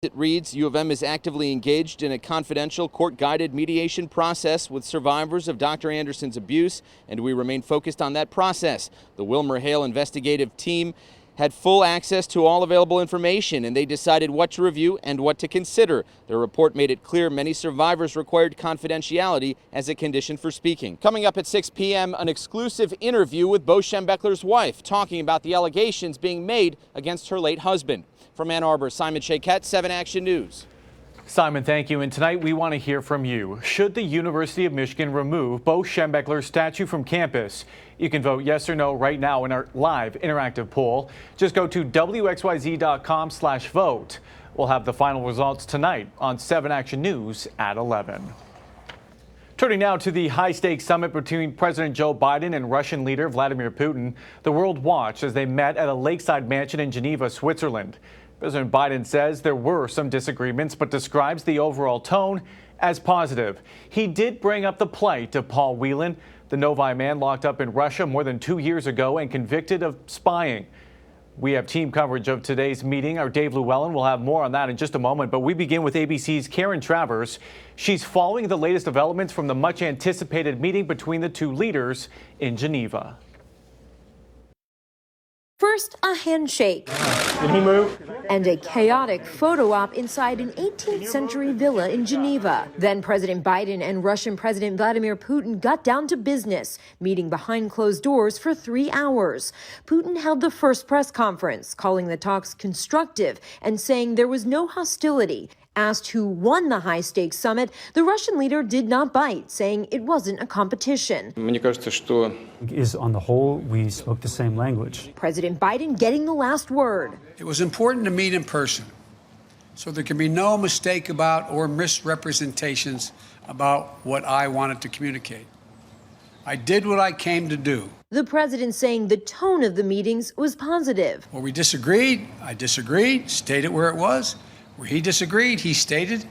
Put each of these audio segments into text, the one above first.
It reads, U of M is actively engaged in a confidential, court-guided mediation process with survivors of Dr. Anderson's abuse, and we remain focused on that process. The Wilmer Hale investigative team had full access to all available information, and they decided what to review and what to consider. Their report made it clear many survivors required confidentiality as a condition for speaking. Coming up at 6 p.m., an exclusive interview with Bo Schembechler's wife, talking about the allegations being made against her late husband. From Ann Arbor, Simon Shaquette, 7 Action News. Simon, thank you. And tonight we want to hear from you. Should the University of Michigan remove Bo Schembechler's statue from campus? You can vote yes or no right now in our live interactive poll. Just go to WXYZ.com/vote. We'll have the final results tonight on 7 Action News at 11. Turning now to the high-stakes summit between President Joe Biden and Russian leader Vladimir Putin. The world watched as they met at a lakeside mansion in Geneva, Switzerland. President Biden says there were some disagreements, but describes the overall tone as positive. He did bring up the plight of Paul Whelan, the Novi man locked up in Russia more than 2 years ago and convicted of spying. We have team coverage of today's meeting. Our Dave Llewellyn will have more on that in just a moment, but we begin with ABC's Karen Travers. She's following the latest developments from the much-anticipated meeting between the two leaders in Geneva. First, a handshake. Can he move? And a chaotic photo op inside an 18th century villa in Geneva. Then President Biden and Russian President Vladimir Putin got down to business, meeting behind closed doors for 3 hours. Putin held the first press conference, calling the talks constructive and saying there was no hostility. Asked who won the high-stakes summit, the Russian leader did not bite, saying it wasn't a competition. Is on the whole, we spoke the same language. President Biden getting the last word. It was important to meet in person, so there can be no mistake about or misrepresentations about what I wanted to communicate. I did what I came to do. The president saying the tone of the meetings was positive. Where we disagreed, I disagreed, stated where it was. Where he disagreed, he stated,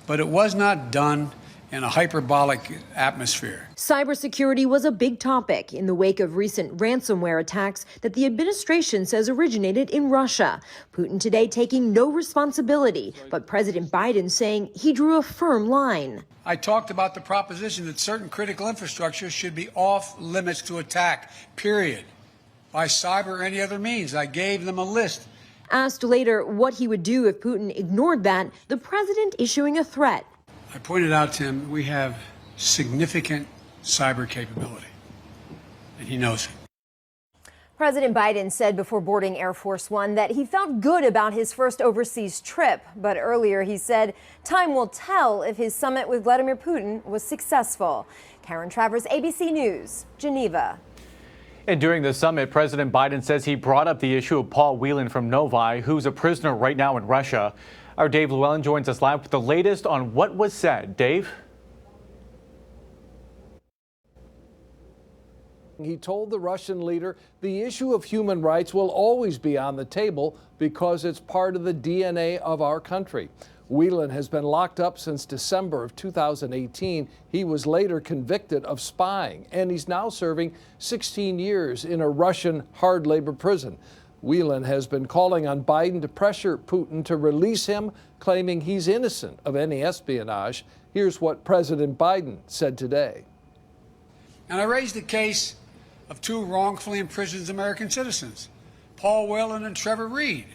but it was not done in a hyperbolic atmosphere. Cybersecurity was a big topic in the wake of recent ransomware attacks that the administration says originated in Russia. Putin today taking no responsibility, but President Biden saying he drew a firm line. I talked about the proposition that certain critical infrastructure should be off limits to attack, period, by cyber or any other means. I gave them a list. Asked later what he would do if Putin ignored that, the president issuing a threat. I pointed out to him we have significant cyber capability, and he knows it. President Biden said before boarding Air Force One that he felt good about his first overseas trip. But earlier he said time will tell if his summit with Vladimir Putin was successful. Karen Travers, ABC News, Geneva. And during the summit, President Biden says he brought up the issue of Paul Whelan from Novi, who's a prisoner right now in Russia. Our Dave Llewellyn joins us live with the latest on what was said. Dave? He told the Russian leader the issue of human rights will always be on the table because it's part of the DNA of our country. Whelan has been locked up since December of 2018. He was later convicted of spying, and he's now serving 16 years in a Russian hard labor prison. Whelan has been calling on Biden to pressure Putin to release him, claiming he's innocent of any espionage. Here's what President Biden said today. And I raised the case of 2 wrongfully imprisoned American citizens, Paul Whelan and Trevor Reed.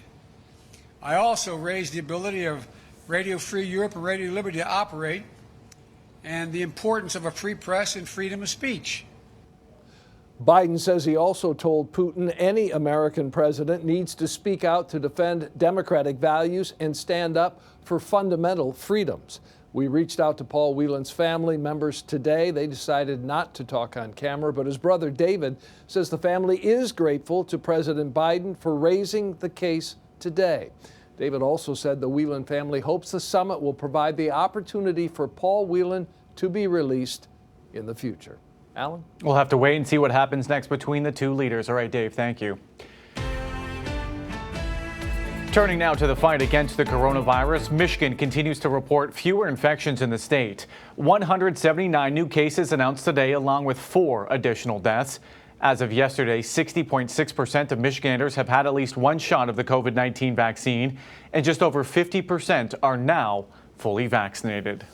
I also raised the ability of Radio Free Europe and Radio Liberty to operate, and the importance of a free press and freedom of speech. Biden says he also told Putin any American president needs to speak out to defend democratic values and stand up for fundamental freedoms. We reached out to Paul Whelan's family members today. They decided not to talk on camera, but his brother David says the family is grateful to President Biden for raising the case today. David also said the Whelan family hopes the summit will provide the opportunity for Paul Whelan to be released in the future. Alan? We'll have to wait and see what happens next between the two leaders. All right, Dave, thank you. Turning now to the fight against the coronavirus, Michigan continues to report fewer infections in the state. 179 new cases announced today, along with 4 additional deaths. As of yesterday, 60.6% of Michiganders have had at least one shot of the COVID-19 vaccine, and just over 50% are now fully vaccinated.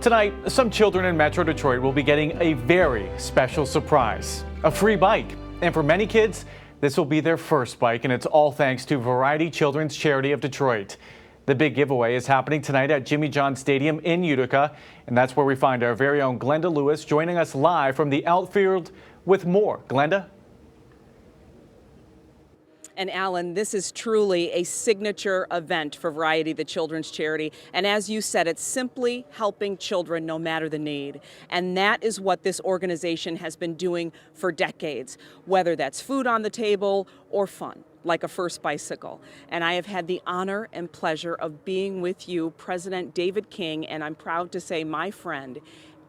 Tonight, some children in Metro Detroit will be getting a very special surprise, a free bike. And for many kids, this will be their first bike, and it's all thanks to Variety Children's Charity of Detroit. The big giveaway is happening tonight at Jimmy John Stadium in Utica, and that's where we find our very own Glenda Lewis joining us live from the outfield with more. Glenda? And Alan, this is truly a signature event for Variety, the children's charity. And as you said, it's simply helping children no matter the need. And that is what this organization has been doing for decades, whether that's food on the table or fun, like a first bicycle. And I have had the honor and pleasure of being with you, President David King, and I'm proud to say my friend.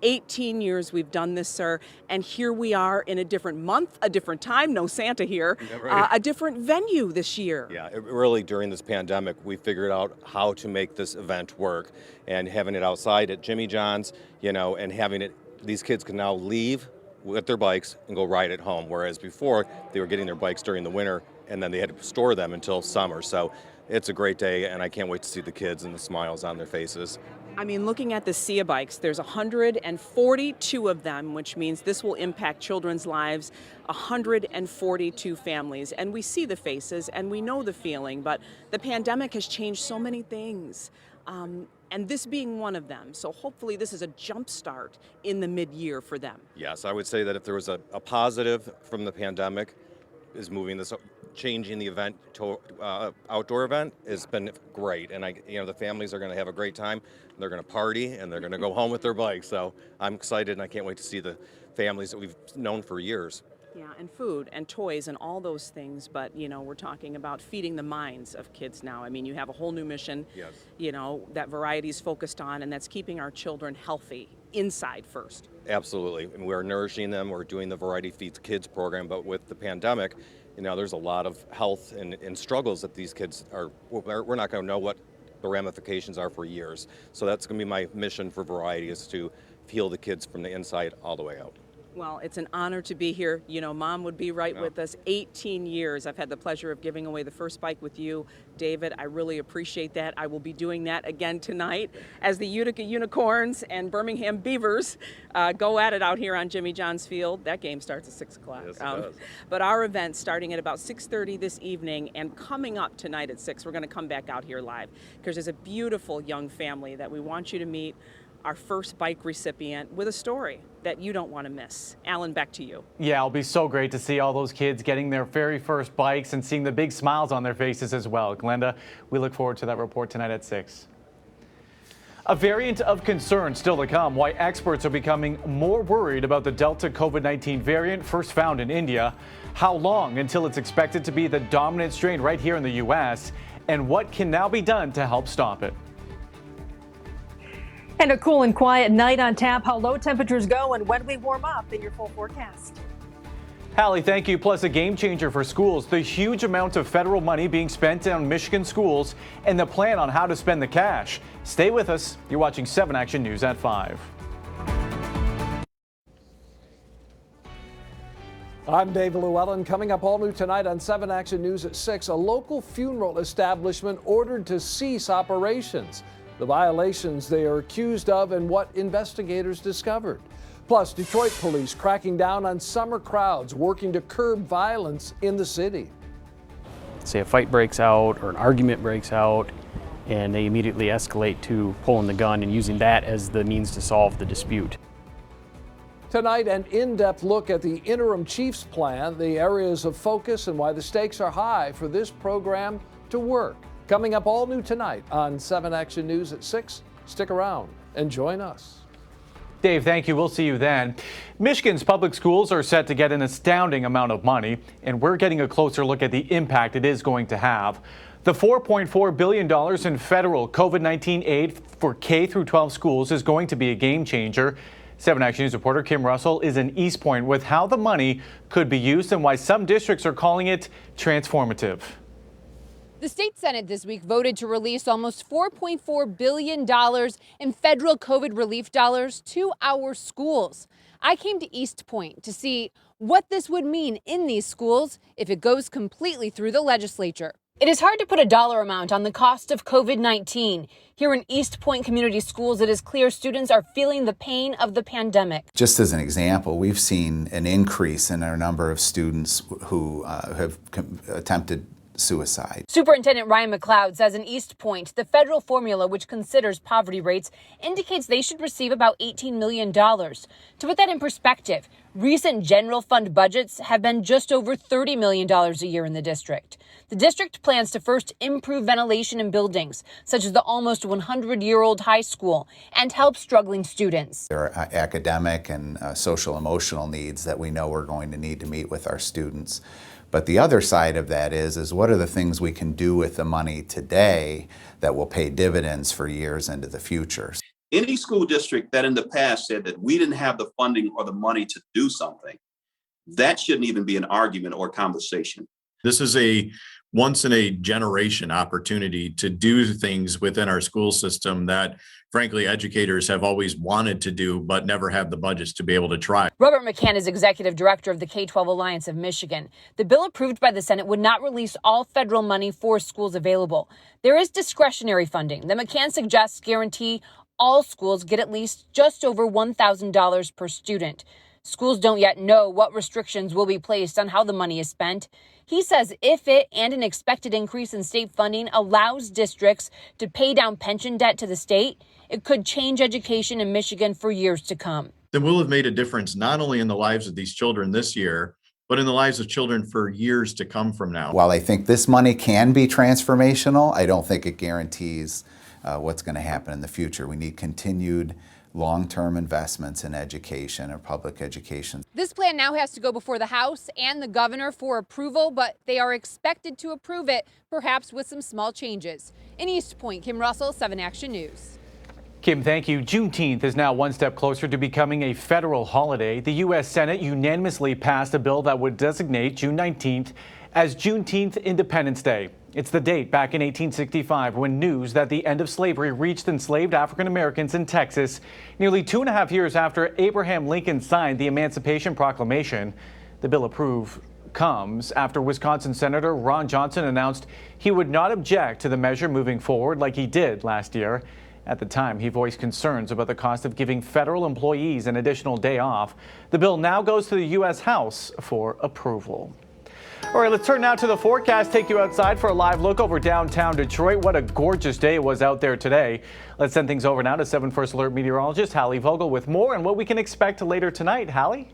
18 years we've done this, sir, and here we are in a different month, a different time, no Santa here, yeah, right. A different venue this year. Yeah, really during this pandemic, we figured out how to make this event work, and having it outside at Jimmy John's, you know, and having it, these kids can now leave with their bikes and go ride at home, whereas before they were getting their bikes during the winter and then they had to store them until summer. So it's a great day, and I can't wait to see the kids and the smiles on their faces. I mean, looking at the SIA bikes, there's 142 of them, which means this will impact children's lives, 142 families. And we see the faces and we know the feeling, but the pandemic has changed so many things. And this being one of them. So hopefully this is a jump start in the mid-year for them. Yes, I would say that if there was a positive from the pandemic, is moving this, changing the event to outdoor event has been great. And the families are going to have a great time. They're going to party and they're going to go home with their bikes. So I'm excited and I can't wait to see the families that we've known for years. Yeah, and food and toys and all those things, but we're talking about feeding the minds of kids now. I mean, you have a whole new mission, yes, that Variety's focused on, and that's keeping our children healthy inside first. Absolutely, and we're nourishing them. We're doing the Variety Feeds Kids program, but with the pandemic, there's a lot of health and struggles that these kids we're not going to know what the ramifications are for years. So that's going to be my mission for Variety, is to heal the kids from the inside all the way out. Well, it's an honor to be here. Mom would be right with us. 18 years. I've had the pleasure of giving away the first bike with you, David. I really appreciate that. I will be doing that again tonight as the Utica Unicorns and Birmingham Beavers go at it out here on Jimmy John's Field. That game starts at 6 o'clock. Yes, it does. But our event starting at about 6:30 this evening and coming up tonight at 6, we're going to come back out here live because there's a beautiful young family that we want you to meet. Our first bike recipient with a story that you don't want to miss. Alan, back to you. Yeah, it'll be so great to see all those kids getting their very first bikes and seeing the big smiles on their faces as well. Glenda, we look forward to that report tonight at 6. A variant of concern still to come, why experts are becoming more worried about the Delta COVID-19 variant first found in India, how long until it's expected to be the dominant strain right here in the U.S., and what can now be done to help stop it. And a cool and quiet night on tap, how low temperatures go and when we warm up in your full forecast. Hallie, thank you. Plus a game changer for schools, the huge amount of federal money being spent on Michigan schools and the plan on how to spend the cash. Stay with us. You're watching 7 Action News at 5. I'm Dave Llewellyn. Coming up all new tonight on 7 Action News at 6, a local funeral establishment ordered to cease operations. The violations they are accused of and what investigators discovered. Plus, Detroit police cracking down on summer crowds working to curb violence in the city. Say a fight breaks out or an argument breaks out, and they immediately escalate to pulling the gun and using that as the means to solve the dispute. Tonight, an in-depth look at the interim chief's plan, the areas of focus, and why the stakes are high for this program to work. Coming up all new tonight on 7 Action News at 6. Stick around and join us. Dave, thank you. We'll see you then. Michigan's public schools are set to get an astounding amount of money, and we're getting a closer look at the impact it is going to have. The $4.4 billion in federal COVID-19 aid for K-12 schools is going to be a game changer. 7 Action News reporter Kim Russell is in East Point with how the money could be used and why some districts are calling it transformative. The state Senate this week voted to release almost $4.4 billion in federal COVID relief dollars to our schools. I came to East Point to see what this would mean in these schools if it goes completely through the legislature. It is hard to put a dollar amount on the cost of COVID-19. Here in East Point Community Schools, it is clear students are feeling the pain of the pandemic. Just as an example, we've seen an increase in our number of students who have attempted suicide. Superintendent Ryan McLeod says in East Point, the federal formula, which considers poverty rates, indicates they should receive about $18 million. To put that in perspective, recent general fund budgets have been just over $30 million a year in the district. The district plans to first improve ventilation in buildings, such as the almost 100-year-old high school, and help struggling students. There are academic and social emotional needs that we know we're going to need to meet with our students. But the other side of that is what are the things we can do with the money today that will pay dividends for years into the future? Any school district that in the past said that we didn't have the funding or the money to do something, that shouldn't even be an argument or conversation. This is a once in a generation opportunity to do things within our school system that, frankly, educators have always wanted to do, but never have the budgets to be able to try. Robert McCann is executive director of the K-12 Alliance of Michigan. The bill approved by the Senate would not release all federal money for schools available. There is discretionary funding that McCann suggests guarantee all schools get at least just over $1,000 per student. Schools don't yet know what restrictions will be placed on how the money is spent. He says if it and an expected increase in state funding allows districts to pay down pension debt to the state, it could change education in Michigan for years to come. Then we'll have made a difference not only in the lives of these children this year, but in the lives of children for years to come from now. While I think this money can be transformational, I don't think it guarantees what's going to happen in the future. We need continued long-term investments in education or public education. This plan now has to go before the House and the governor for approval, but they are expected to approve it, perhaps with some small changes. In East Point, Kim Russell, 7 Action News. Kim, thank you. Juneteenth is now one step closer to becoming a federal holiday. The U.S. Senate unanimously passed a bill that would designate June 19th as Juneteenth Independence Day. It's the date back in 1865 when news that the end of slavery reached enslaved African Americans in Texas, nearly 2.5 years after Abraham Lincoln signed the Emancipation Proclamation. The bill approved comes after Wisconsin Senator Ron Johnson announced he would not object to the measure moving forward like he did last year. At the time, he voiced concerns about the cost of giving federal employees an additional day off. The bill now goes to the U.S. House for approval. All right, let's turn now to the forecast. Take you outside for a live look over downtown Detroit. What a gorgeous day it was out there today. Let's send things over now to 7 First Alert meteorologist Hallie Vogel with more on what we can expect later tonight. Hallie?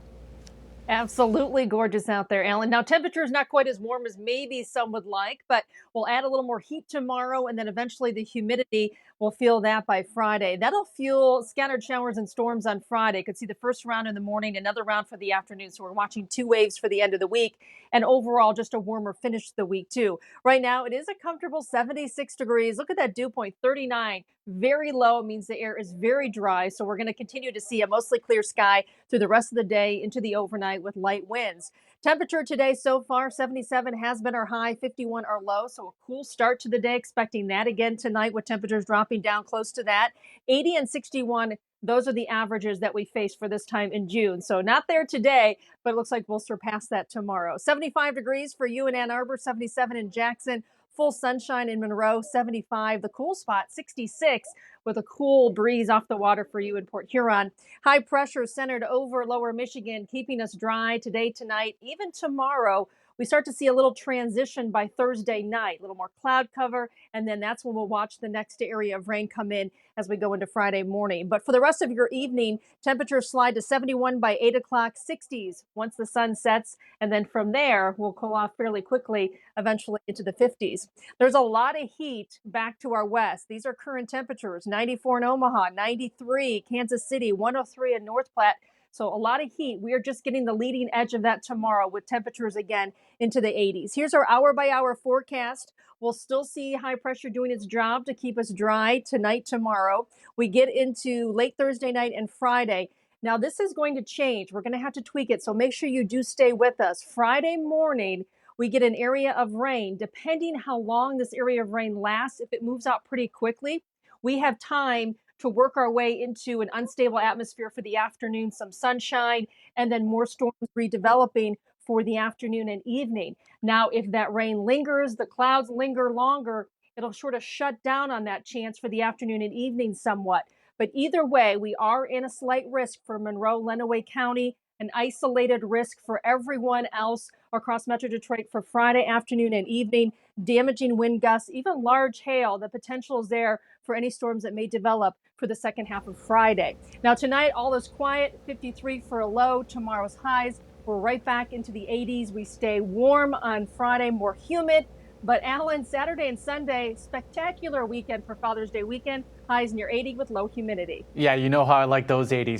Absolutely gorgeous out there, Alan. Now, temperature is not quite as warm as maybe some would like, but we'll add a little more heat tomorrow, and then eventually the humidity, we'll feel that by Friday. That'll fuel scattered showers and storms on Friday. Could see the first round in the morning, another round for the afternoon. So we're watching 2 waves for the end of the week, and overall just a warmer finish to the week, too. Right now, it is a comfortable 76 degrees. Look at that dew point, 39. Very low means the air is very dry. So we're going to continue to see a mostly clear sky through the rest of the day into the overnight with light winds. Temperature today so far, 77 has been our high, 51 our low. So a cool start to the day. Expecting that again tonight with temperatures dropping down close to that. 80 and 61, those are the averages that we face for this time in June. So not there today, but it looks like we'll surpass that tomorrow. 75 degrees for you in Ann Arbor, 77 in Jackson. Full sunshine in Monroe, 75. The cool spot, 66, with a cool breeze off the water for you in Port Huron. High pressure centered over lower Michigan, keeping us dry today, tonight, even tomorrow. We start to see a little transition by Thursday night, a little more cloud cover, and then that's when we'll watch the next area of rain come in as we go into Friday morning. But for the rest of your evening, temperatures slide to 71 by 8 o'clock, 60s once the sun sets, and then from there, we'll cool off fairly quickly, eventually into the 50s. There's a lot of heat back to our west. These are current temperatures, 94 in Omaha, 93, Kansas City, 103 in North Platte. So a lot of heat. We are just getting the leading edge of that tomorrow with temperatures again into the 80s. Here's our hour-by-hour forecast. We'll still see high pressure doing its job to keep us dry tonight, tomorrow. We get into late Thursday night and Friday. Now, this is going to change. We're going to have to tweak it, so make sure you do stay with us. Friday morning, we get an area of rain. Depending how long this area of rain lasts, if it moves out pretty quickly, we have time to work our way into an unstable atmosphere for the afternoon, some sunshine, and then more storms redeveloping for the afternoon and evening. Now, if that rain lingers, the clouds linger longer, it'll sort of shut down on that chance for the afternoon and evening somewhat. But either way, we are in a slight risk for Monroe, Lenawee County, an isolated risk for everyone else across Metro Detroit for Friday afternoon and evening. Damaging wind gusts, even large hail. The potential is there for any storms that may develop for the second half of Friday. Now tonight, all is quiet, 53 for a low. Tomorrow's highs, we're right back into the 80s. We stay warm on Friday, more humid. But Alan, Saturday and Sunday, spectacular weekend for Father's Day weekend. Highs near 80 with low humidity. Yeah, you know how I like those 80s.